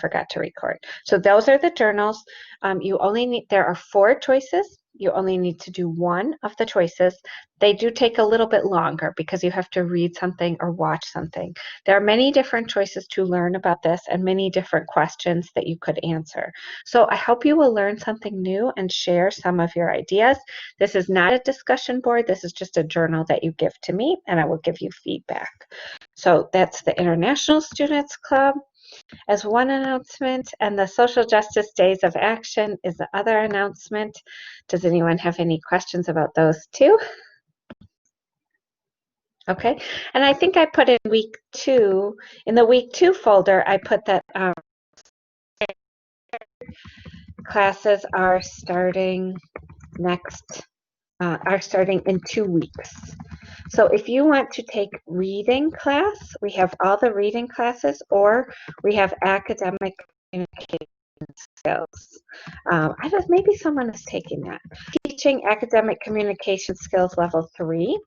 forgot to record. So those are the journals. There are 4 choices. You only need to do one of the choices. They do take a little bit longer because you have to read something or watch something. There are many different choices to learn about this and many different questions that you could answer. So I hope you will learn something new and share some of your ideas. This is not a discussion board. This is just a journal that you give to me, and I will give you feedback. So that's the International Students Club as one announcement, and the Social Justice Days of Action is the other announcement. Does anyone have any questions about those two? Okay, and I think I put in week 2, in the week 2 folder, I put that classes are starting in 2 weeks. So if you want to take reading class, we have all the reading classes, or we have academic communication skills. Maybe someone is taking that. Teaching academic communication skills level 3.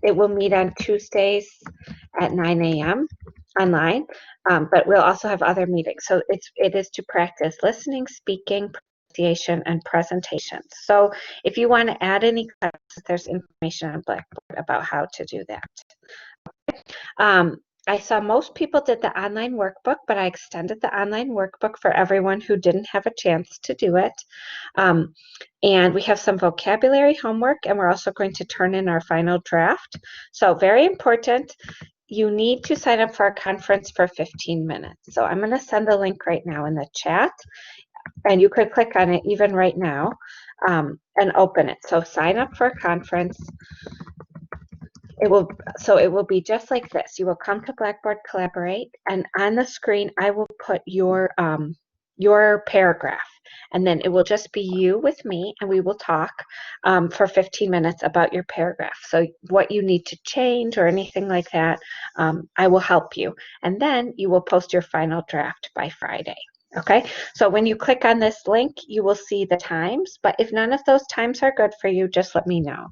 It will meet on Tuesdays at 9 a.m. online, but we'll also have other meetings. So it is to practice listening, speaking, pronunciation, and presentations. So if you want to add any classes, there's information on Blackboard about how to do that. I saw most people did the online workbook, but I extended the online workbook for everyone who didn't have a chance to do it. And we have some vocabulary homework, and we're also going to turn in our final draft. So very important, you need to sign up for a conference for 15 minutes. So I'm going to send the link right now in the chat, and you could click on it even right now and open it. So sign up for a conference. It will be just like this. You will come to Blackboard Collaborate, and on the screen, I will put your paragraph, and then it will just be you with me, and we will talk for 15 minutes about your paragraph. So what you need to change or anything like that, I will help you. And then you will post your final draft by Friday. Okay, so when you click on this link, you will see the times, but if none of those times are good for you, just let me know.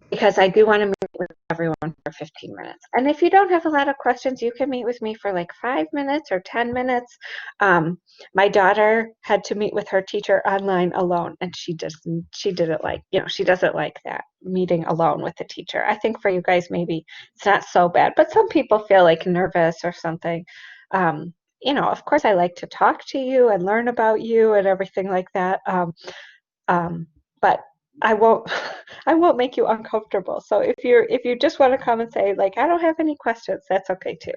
Because I do want to meet with everyone for 15 minutes. And if you don't have a lot of questions, you can meet with me for like 5 minutes or 10 minutes. My daughter had to meet with her teacher online alone, and she doesn't like that, meeting alone with the teacher. I think for you guys, maybe it's not so bad, but some people feel like nervous or something. Of course, I like to talk to you and learn about you and everything like that. But I won't make you uncomfortable. So if you just want to come and say, like, I don't have any questions, that's okay too.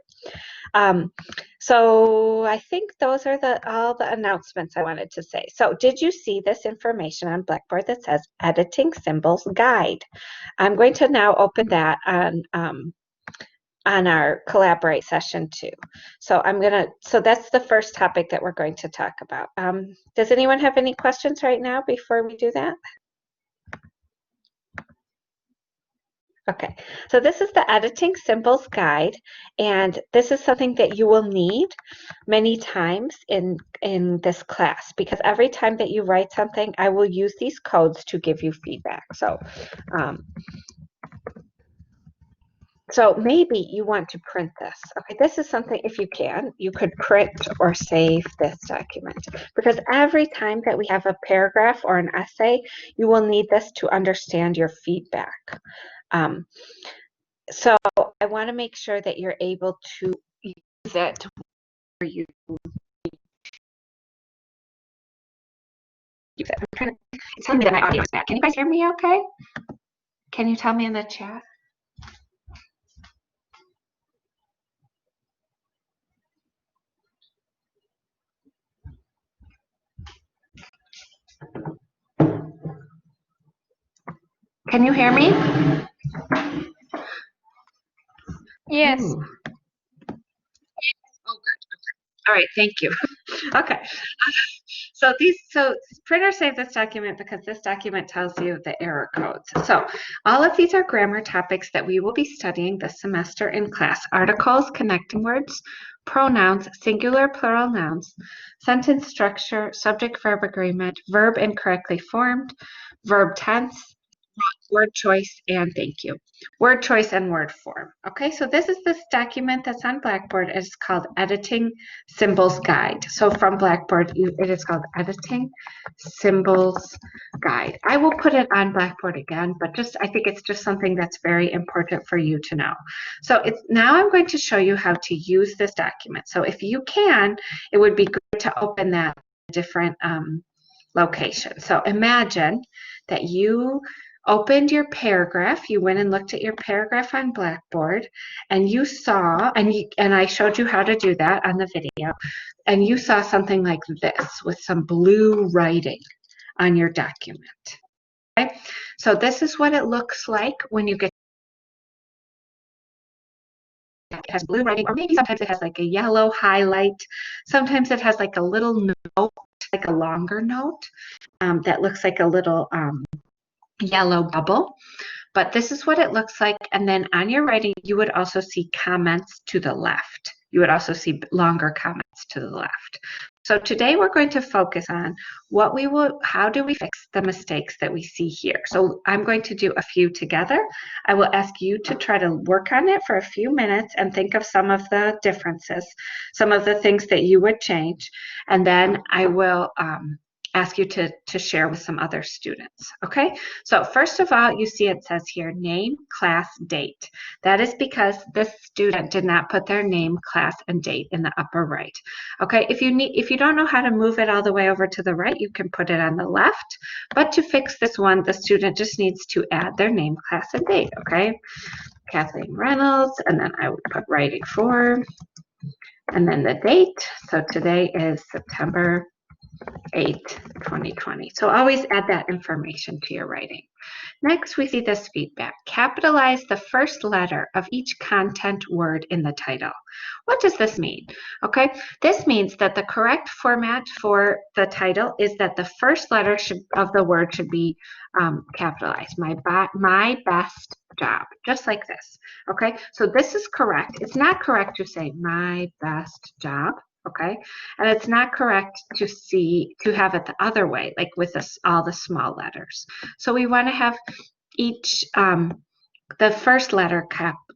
So I think those are all the announcements I wanted to say. So did you see this information on Blackboard that says Editing Symbols Guide? I'm going to now open that on our Collaborate session 2. So that's the first topic that we're going to talk about. Does anyone have any questions right now before we do that? Okay, so this is the Editing Symbols Guide, and this is something that you will need many times in this class, because every time that you write something, I will use these codes to give you feedback. So maybe you want to print this. Okay, this is something, if you can, you could print or save this document, because every time that we have a paragraph or an essay, you will need this to understand your feedback. So I want to make sure that you're able to use it where you use it. I'm trying to, it's telling me that my audio is bad. Can you guys hear me okay? Can you tell me in the chat? Can you hear me? Yes. Ooh. Oh, good. All right, thank you. Okay. So printer save this document because this document tells you the error codes. So all of these are grammar topics that we will be studying this semester in class. Articles, connecting words, pronouns, singular, plural nouns, sentence structure, subject-verb agreement, verb incorrectly formed, verb tense, word choice and thank you. Word choice and word form. Okay, so this is this document that's on Blackboard. It's called Editing Symbols Guide. So from Blackboard, it is called Editing Symbols Guide. I will put it on Blackboard again, but I think it's just something that's very important for you to know. So now I'm going to show you how to use this document. So if you can, it would be good to open that different location. So imagine that you opened your paragraph, you went and looked at your paragraph on Blackboard, and you saw, and I showed you how to do that on the video, and you saw something like this with some blue writing on your document. Okay, so this is what it looks like when you get. It has blue writing, or maybe sometimes it has like a yellow highlight. Sometimes it has like a little note, like a longer note that looks like a little yellow bubble. But this is what it looks like. And then on your writing, you would also see comments to the left. You would also see longer comments to the left. So today we're going to focus on how do we fix the mistakes that we see here. So I'm going to do a few together. I will ask you to try to work on it for a few minutes and think of some of the differences, some of the things that you would change. And then I will ask you to share with some other students, okay? So first of all, you see it says here, name, class, date. That is because this student did not put their name, class, and date in the upper right, okay? If you don't know how to move it all the way over to the right, you can put it on the left, but to fix this one, the student just needs to add their name, class, and date, okay? Kathleen Reynolds, and then I would put writing for, and then the date. So today is September 8th, 2020. So always add that information to your writing. Next, we see this feedback. Capitalize the first letter of each content word in the title. What does this mean? Okay, this means that the correct format for the title is that the first letter of the word should be capitalized. My best job, just like this. Okay, so this is correct. It's not correct to say my best job. Okay, and it's not correct to have it the other way, like with all the small letters. So we want to have each the first letter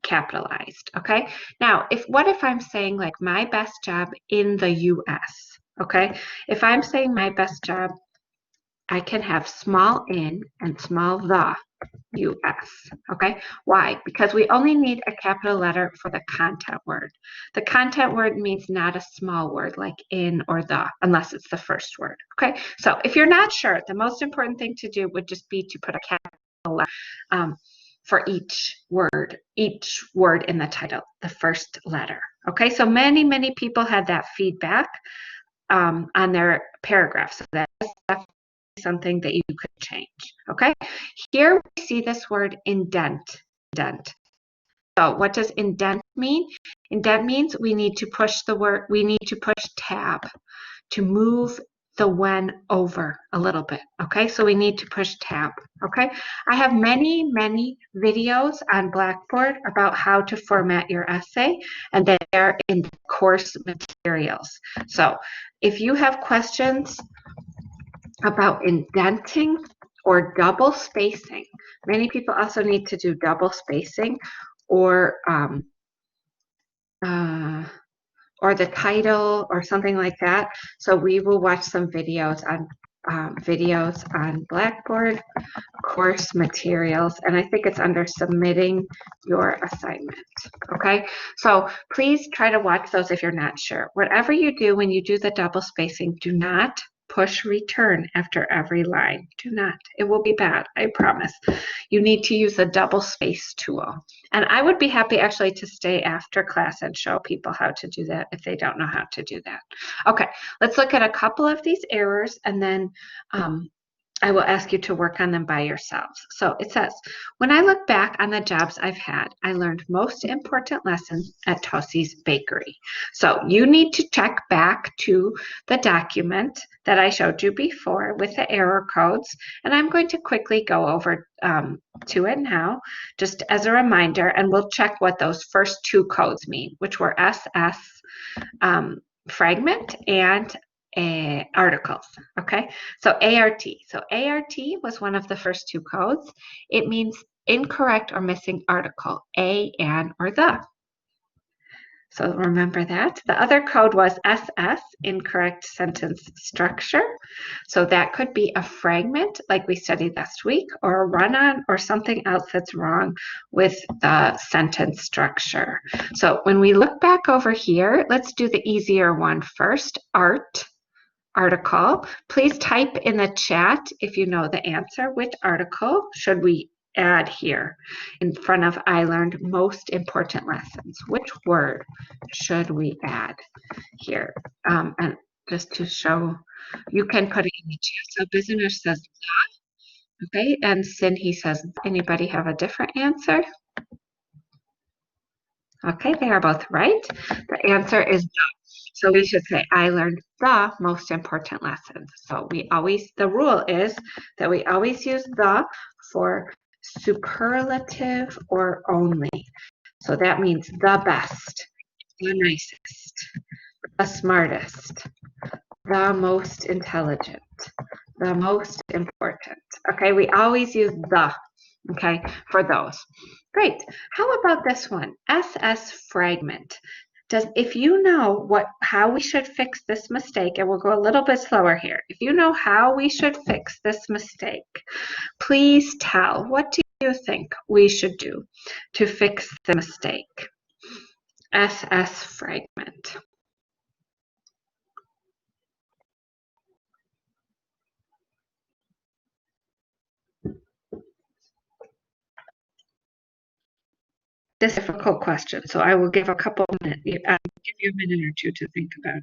capitalized. Okay, now what if I'm saying like my best job in the U.S.? Okay, if I'm saying my best job, I can have small in and small the U.S. Okay, why? Because we only need a capital letter for the content word. The content word means not a small word like in or the, unless it's the first word. Okay, so if you're not sure, the most important thing to do would just be to put a capital letter for each word in the title, the first letter. Okay, so many people had that feedback on their paragraph, so that's something that you could change. Okay, here we see this word indent. So what does indent mean? Indent means we need to push tab to move the when over a little bit. Okay, so we need to push tab. Okay, I have many videos on Blackboard about how to format your essay, and they're in the course materials. So if you have questions about indenting or double spacing. Many people also need to do double spacing or the title or something like that. So we will watch some videos on Blackboard course materials, and I think it's under submitting your assignment. Okay, so please try to watch those if you're not sure. Whatever you do when you do the double spacing, do not push return after every line. Do not. It will be bad, I promise. You need to use the double space tool. And I would be happy actually to stay after class and show people how to do that if they don't know how to do that. Okay, let's look at a couple of these errors, and then I will ask you to work on them by yourselves. So it says, when I look back on the jobs I've had, I learned most important lessons at Tosi's Bakery. So you need to check back to the document that I showed you before with the error codes. And I'm going to quickly go over to it now, just as a reminder, and we'll check what those first two codes mean, which were SS fragment and articles. Okay, so ART. So ART was one of the first two codes. It means incorrect or missing article, a, an, or the. So remember that. The other code was SS, incorrect sentence structure. So that could be a fragment like we studied last week, or a run-on, or something else that's wrong with the sentence structure. So when we look back over here, let's do the easier one first, article. Please type in the chat if you know the answer. Which article should we add here in front of I learned most important lessons? Which word should we add here? And just to show, you can put it in the chat. So Business says the, okay, and Sin, he says, anybody have a different answer? Okay, they are both right. The answer is the. So we should say, I learned the most important lessons. So we always, the rule is that we always use the for superlative or only. So that means the best, the nicest, the smartest, the most intelligent, the most important. Okay, we always use the, okay, for those. Great. How about this one? SS fragment. If you know how we should fix this mistake, and we'll go a little bit slower here. If you know how we should fix this mistake, please tell, what do you think we should do to fix the mistake? SS fragment. This is a difficult question, so I will give a couple minutes. I'll give you a minute or two to think about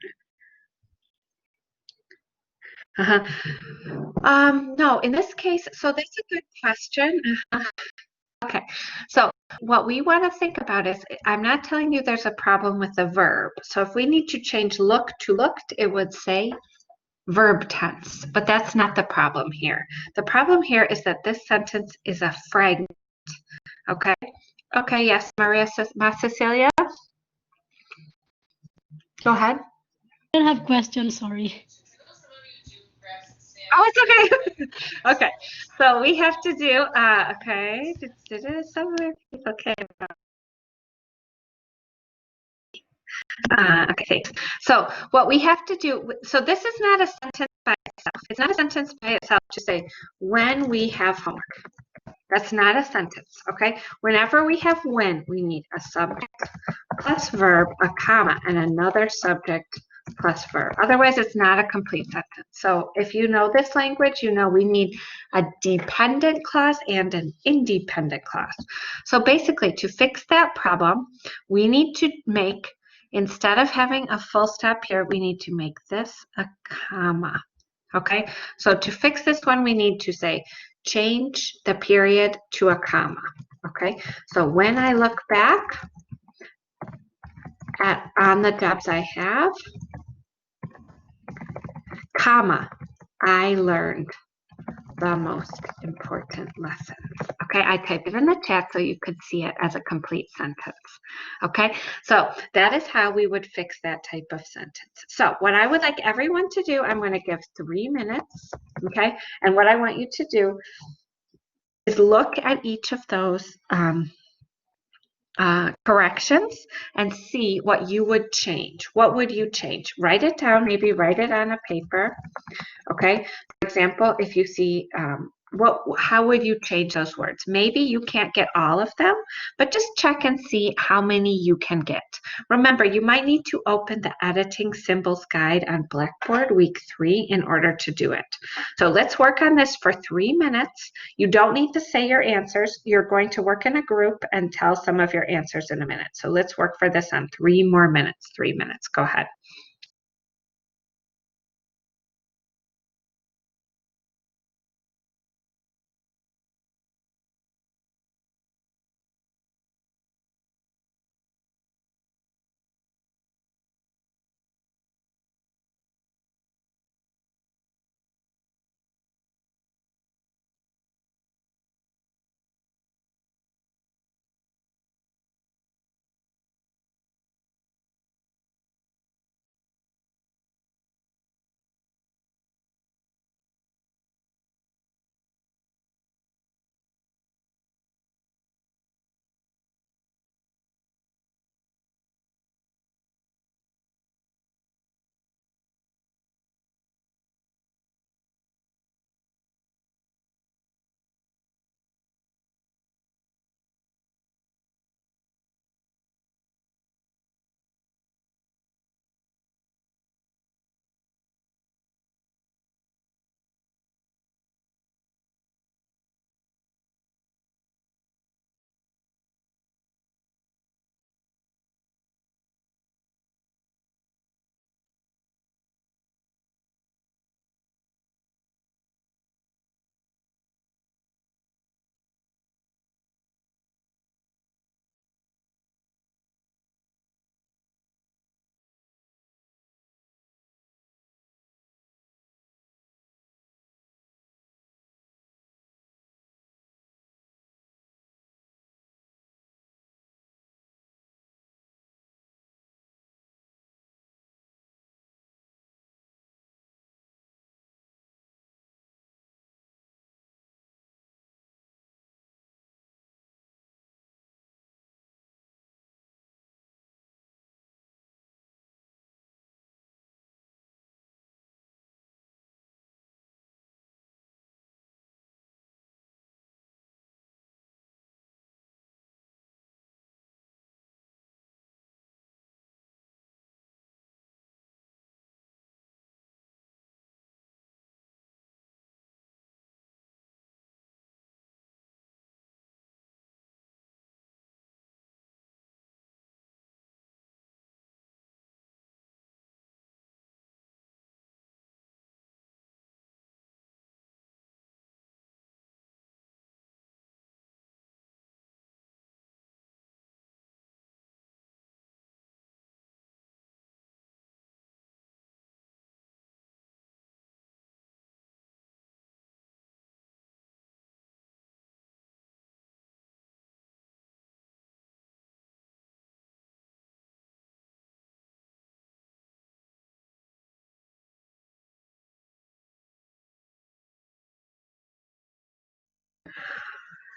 it. No, in this case, so that's a good question. Okay, so what we want to think about is, I'm not telling you there's a problem with the verb. So if we need to change look to looked, it would say verb tense, but that's not the problem here. The problem here is that this sentence is a fragment. Okay. Okay. Yes, Maria Cecilia. Go ahead. I don't have questions, sorry. Oh, it's okay. Okay. So we have to do, okay. Somewhere. Okay. Okay, thanks. So what we have to do, so this is not a sentence by itself. It's not a sentence by itself to say, when we have homework. That's not a sentence, okay? Whenever we have when, we need a subject plus verb, a comma, and another subject plus verb. Otherwise, it's not a complete sentence. So if you know this language, you know we need a dependent clause and an independent clause. So basically, to fix that problem, we need to make, instead of having a full stop here, we need to make this a comma. Okay, so to fix this one, we need to say, change the period to a comma. Okay, so when I look back on the jobs I have, comma, I learned the most important lessons. Okay, I typed it in the chat so you could see it as a complete sentence. Okay, so that is how we would fix that type of sentence. So what I would like everyone to do, I'm going to give 3 minutes. Okay, and what I want you to do is look at each of those corrections and see what you would change. What would you change? Write it down, maybe write it on a paper. Okay, for example, if you see, how would you change those words? Maybe you can't get all of them, but just check and see how many you can get. Remember, you might need to open the editing symbols guide on Blackboard week 3 in order to do it. So let's work on this for 3 minutes. You don't need to say your answers. You're going to work in a group and tell some of your answers in a minute. So let's work for this on 3 more minutes. 3 minutes. Go ahead.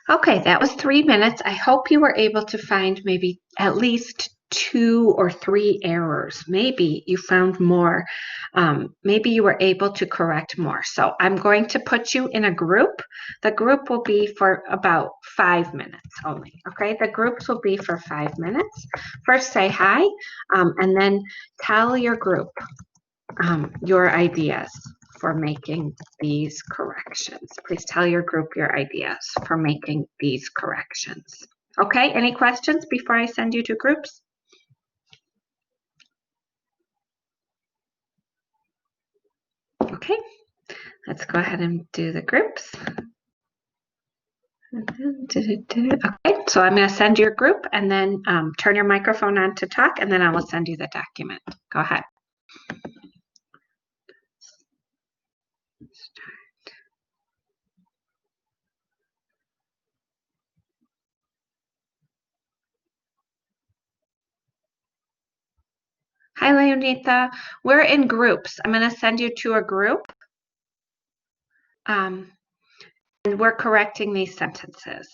Okay, that was 3 minutes. I hope you were able to find maybe at least 2 or 3 errors. Maybe you found more. Maybe you were able to correct more. So I'm going to put you in a group. The group will be for about 5 minutes only. Okay, the groups will be for 5 minutes. First say hi, and then tell your group your ideas for making these corrections. Please tell your group your ideas for making these corrections. Okay, any questions before I send you to groups? Okay, let's go ahead and do the groups. Okay, so I'm going to send your group and then turn your microphone on to talk, and then I will send you the document. Go ahead. Hi, Leonita. We're in groups. I'm going to send you to a group. And we're correcting these sentences.